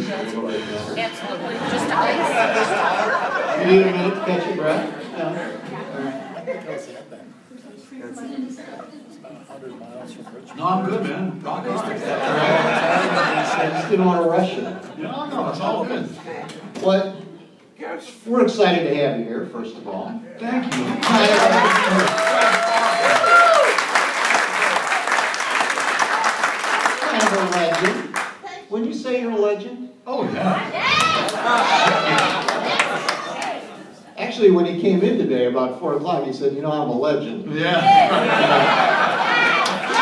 just a little bit better. Absolutely. Just ice. You need a minute to catch your breath? No? All right. No, I'm good, man. Rock on. I just didn't want to rush you. No, it's all good. What? We're excited to have you here, first of all. Thank you. Kind of a legend. When you say you're a legend? Oh, yeah. Actually, when he came in today about 4 o'clock, he said, you know, I'm a legend. Yeah.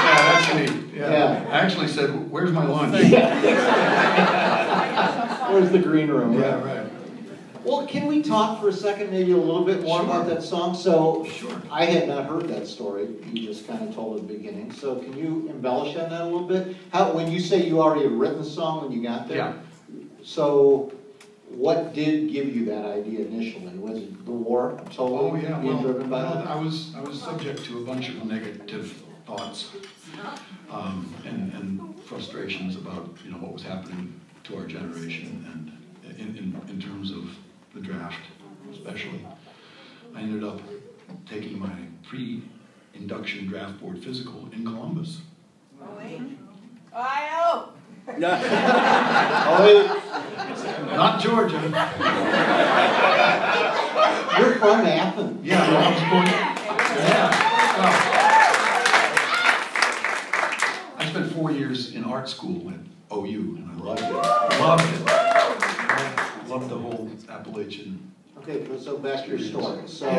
Yeah, that's neat. Yeah. I actually said, where's my lunch? Where's the green room? Yeah, right. Well, can we talk for a second, maybe a little bit more about that song? So, I had not heard that story. You just kind of told at the beginning. So, can you embellish on that a little bit? When you say you already had written the song when you got there? Yeah. So, what did give you that idea initially? Was it the war? Totally being driven by that? I was subject to a bunch of negative thoughts and frustrations about what was happening to our generation and in terms of the draft, especially. I ended up taking my pre-induction draft board physical in Columbus. Oh, wait. Ohio! Not Georgia. You're from Athens. Yeah, I was born. Yeah. I spent 4 years in art school at OU, and I loved it. Loved it. I loved the whole Appalachian. Okay, so back to your story. So, I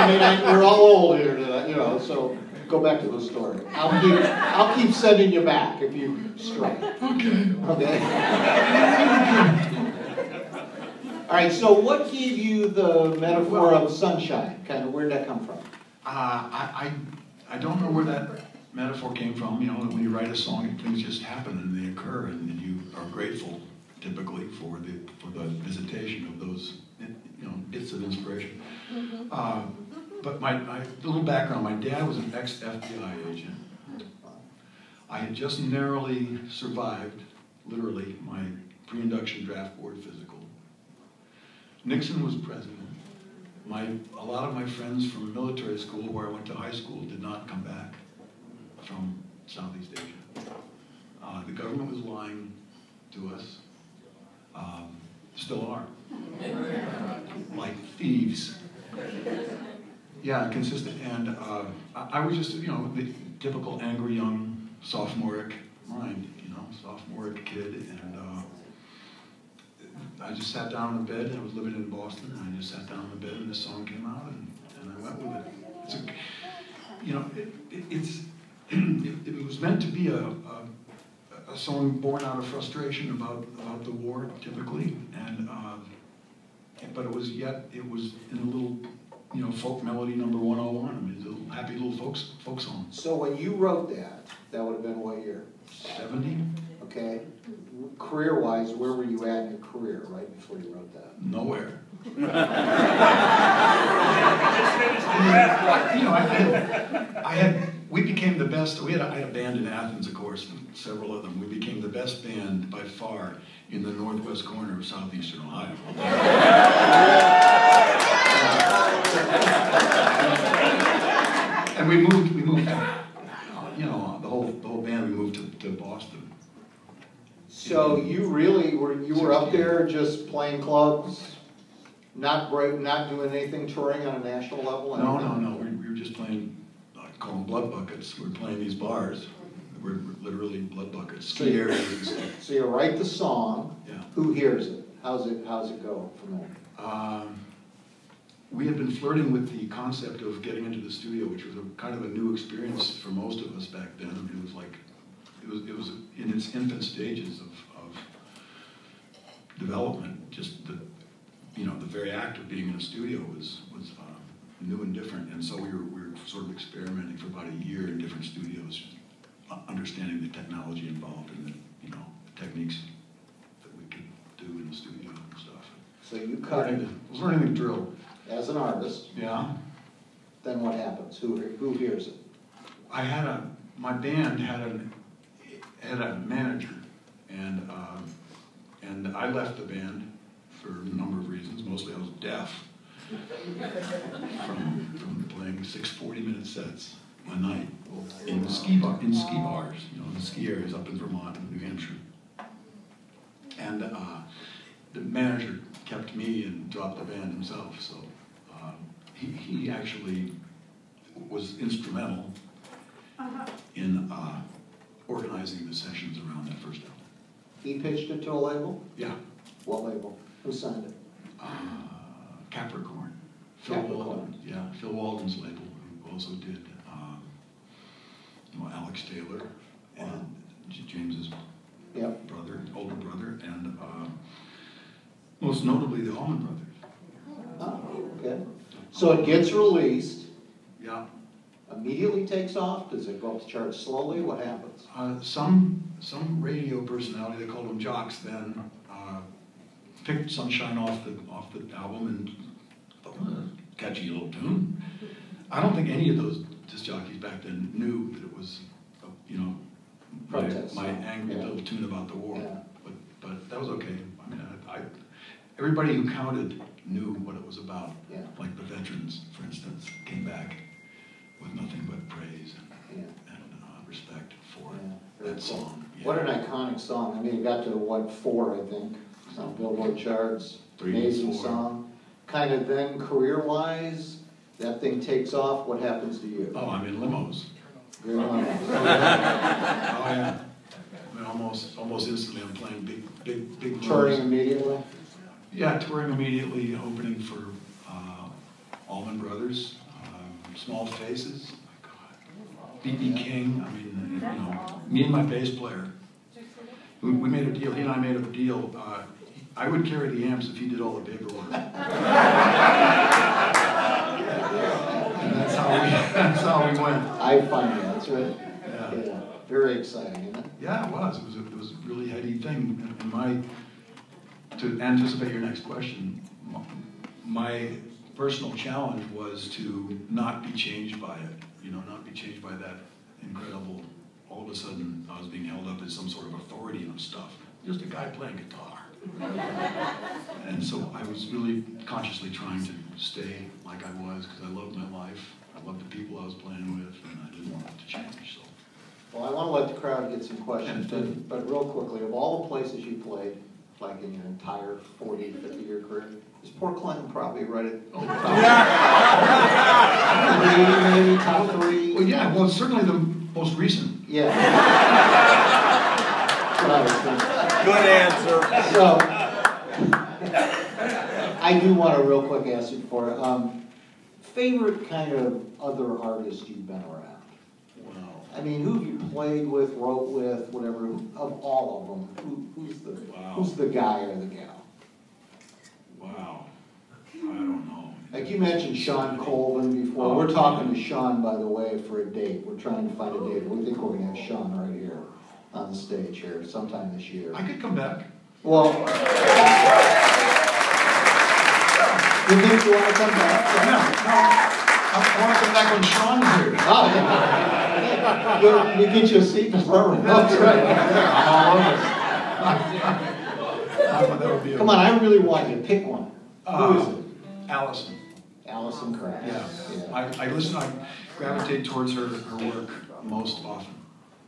mean, we're all old here today, so go back to the story. I'll keep sending you back if you strike. Okay. Okay. All right, so what gave you the metaphor of sunshine? Kind of, where'd that come from? I don't know where that metaphor came from. When you write a song, things just happen and they occur, and you are grateful, typically, for the visitation of those, bits of inspiration. But my little background: my dad was an ex-FBI agent. I had just narrowly survived, literally, my pre-induction draft board physical. Nixon was president. A lot of my friends from military school, where I went to high school, did not come back from Southeast Asia. The government was lying to us. Still are. Like thieves. Yeah, consistent. And I was just, the typical angry young sophomoric mind, sophomoric kid. And I just sat down in the bed. I was living in Boston, and I just sat down in the bed, and this song came out, and I went with it. It was meant to be a song born out of frustration about the war, typically, and but it was in a little folk melody number 101. I mean, it's a little happy little folk song. So when you wrote that would have been what year? 70. Okay. Career-wise, where were you at in your career right before you wrote that? Nowhere. We became the best. I had a band in Athens, of course, and several of them. We became the best band by far in the northwest corner of southeastern Ohio. And we moved. The whole band. We moved to Boston. So you really were up there just playing clubs, not doing anything touring on a national level? No. We were just playing. I call them blood buckets. We were playing these bars. We're literally blood buckets. Ski areas and stuff. So you write the song. Yeah. Who hears it? How's it go from there? We had been flirting with the concept of getting into the studio, which was kind of a new experience for most of us back then. I mean, it was in its infant stages of development. Just the very act of being in a studio was new and different, and so we were sort of experimenting for about a year in different studios, understanding the technology involved and the techniques that we could do in the studio and stuff. So you was learning the drill. As an artist. Yeah. Then what happens? Who hears it? My band had a manager, and And I left the band for a number of reasons. Mostly I was deaf from playing 6 40-minute sets a night in ski bars, in the ski areas up in Vermont and New Hampshire. And the manager kept me and dropped the band himself, so he actually was instrumental in organizing the sessions around that first album. He pitched it to a label? Yeah. What label? Who signed it? Capricorn. Capricorn. Walden, yeah, Phil Walden's label, who also did Alex Taylor and James's brother, older brother, and most notably the Allman Brothers. Oh, okay. So it gets released. Yeah. Immediately takes off? Does it go up the charts slowly? What happens? Some radio personality, they called them jocks then, picked Sunshine off the album and thought, catchy little tune. I don't think any of those disc jockeys back then knew that it was, my angry little tune about the war. Yeah. But that was okay. I mean, everybody who counted knew what it was about. Yeah. Like the veterans, for instance, came back with nothing but praise and respect for that song. Yeah. What an iconic song. I mean, it got to, what, 4, I think. It's on Billboard charts. 3, amazing 4. song. Kind of then, career-wise, that thing takes off. What happens to you? Oh, I'm in limos. You're in limos. Oh, yeah. I mean, almost instantly I'm playing big Touring immediately? Yeah, touring immediately, opening for Allman Brothers, Small Faces, B.B. King. I mean, me and my bass player, we made a deal. He and I made a deal. I would carry the amps if he did all the paperwork. That's how we went. I find that's right. Yeah. Very exciting, isn't it? Yeah, it was. It was a really heady thing. And to anticipate your next question, my personal challenge was to not be changed by it. Not be changed by that incredible. All of a sudden, I was being held up as some sort of authority on stuff. Just a guy playing guitar. And so I was really consciously trying to stay like I was because I loved my life. I loved the people I was playing with, and I didn't want it to change. So. Well, I want to let the crowd get some questions, but real quickly, of all the places you played, like in your entire 40, 50-year career, is Port Clinton probably right at the top? Yeah. 3, maybe top 3? Well, yeah, well, it's certainly the most recent. Yeah. Good answer. So, I do want to real quick ask you for favorite kind of other artists you've been around. Wow. I mean, who have you played with, wrote with, whatever? Of all of them, who's the guy or the gal? Wow. I don't know. Like you mentioned Sean Colvin before. We're talking to Sean, by the way, for a date. We're trying to find a date. We think we're going to have Sean right here on the stage here sometime this year. I could come back. Well, you think you want to come back? I want to come back when Sean's here. Oh, yeah. You get you a seat in the front row. That's right. I'm all over. Come on, I really want you to pick one. Who is it? Allison. Allison Krauss. Yeah. I gravitate towards her work most often.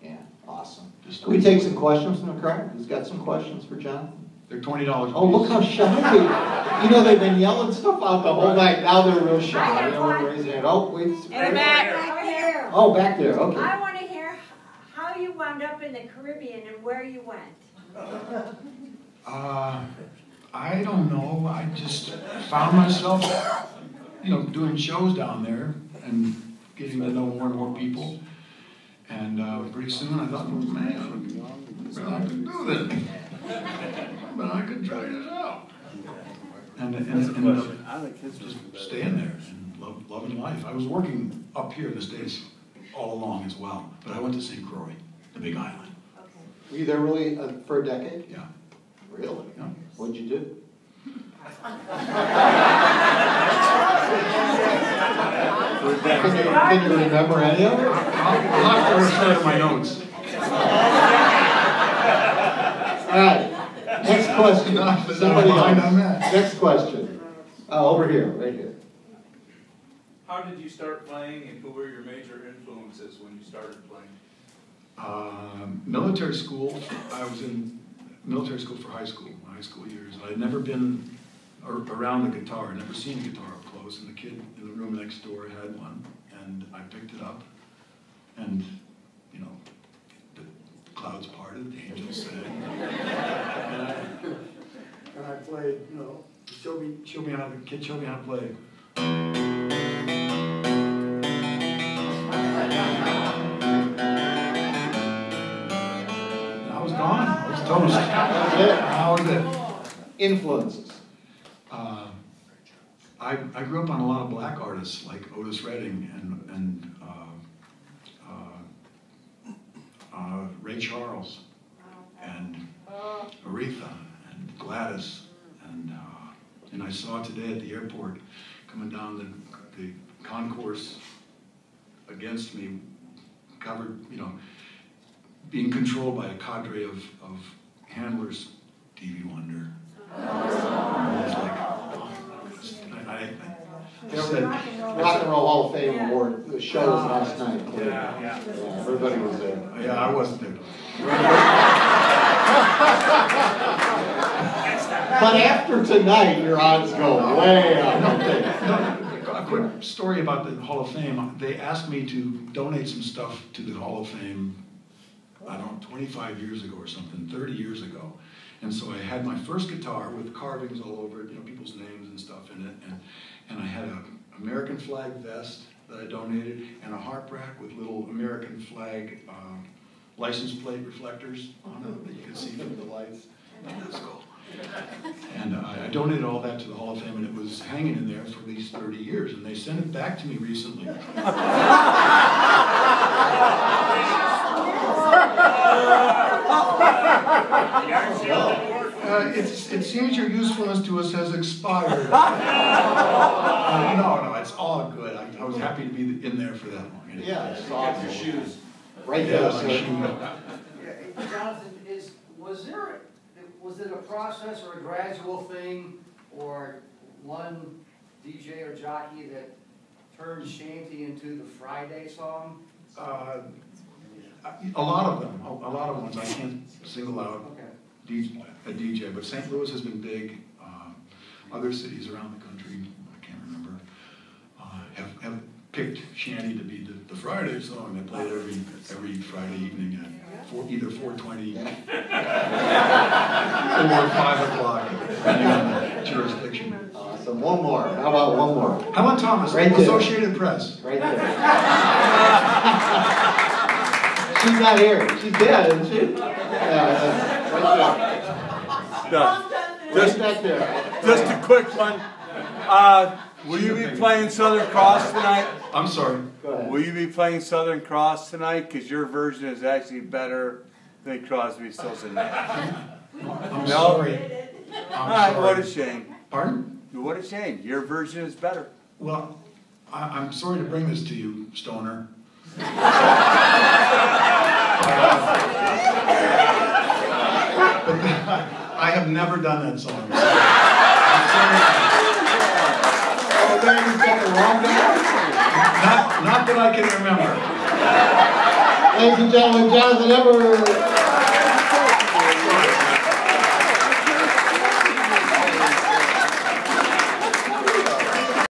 Yeah, awesome. Can we take some questions from the crowd? Who's got some questions for John? They're $20. Oh, look how shy they are. They've been yelling stuff out the whole night. Now they're real shy. They don't want to raise their hand. Oh, wait. In the back. Back there. Oh, back there. Okay. I want to hear how you wound up in the Caribbean and where you went. I don't know. I just found myself, doing shows down there and getting to know more and more people. And pretty soon I thought, man, I could do this. But I could try this out. And just staying there and loving life. I was working up here in the States all along as well, but I went to St. Croix, the Big Island. Were you there really for a decade? Yeah. Really? Yeah. What'd you do? Can you remember any of it? I'll have to refer to my notes. All right. Next question. Somebody else. Next question. Over here, right here. How did you start playing, and who were your major influences when you started playing? Military school. I was in military school for high school years. I had never been around the guitar. I'd never seen a guitar up close, and the kid in the room next door had one, and I picked it up, and you know, the clouds parted, the angels sang, and I played. You know, the kid showed me how to play. I was gone. I was toast. How was it? Influences. I grew up on a lot of black artists like Otis Redding and Ray Charles and Aretha and Gladys and I saw today at the airport coming down the concourse against me, covered, you know, being controlled by a cadre of handlers, Stevie Wonder. Rock and Roll Hall of Fame Award, the show was last night. Yeah, everybody was there. Yeah, I wasn't there. But after tonight, your odds go way up. A quick story about the Hall of Fame. They asked me to donate some stuff to the Hall of Fame, I don't know, 25 years ago or something, 30 years ago. And so I had my first guitar with carvings all over it, you know, people's names and stuff in it. And I had an American flag vest that I donated and a harp rack with little American flag license plate reflectors on it that you could see from the lights. That's cool. And I donated all that to the Hall of Fame, and it was hanging in there for these 30 years, and they sent it back to me recently. It seems your usefulness to us has expired. No, it's all good. I was happy to be in there for that long. Yeah, it's awesome. Your shoes. Right there. Jonathan, was it a process or a gradual thing, or one DJ or jockey that turned Shanty into the Friday song? A lot of them. A lot of ones. I can't single out a DJ, but St. Louis has been big. Other cities around the country, I can't remember, have picked Shanty to be the Friday song. They play it every Friday evening at either 4:20 or 5 o'clock, depending on the jurisdiction. Awesome. One more. How about one more? How about Thomas? Right there. Associated Press. Right there. She's not here. She's dead, isn't she? Yeah, right there. Just a quick one. Will you be playing Southern Cross tonight? I'm sorry. Go ahead. Will you be playing Southern Cross tonight? Because your version is actually better than Crosby, Stills and Nash. I'm sorry. I'm sorry. What a shame. Pardon? What a shame. Your version is better. Well, I'm sorry to bring this to you, Stoner. But I have never done that song. Not that I can remember. Ladies and gentlemen, Jonathan Everett.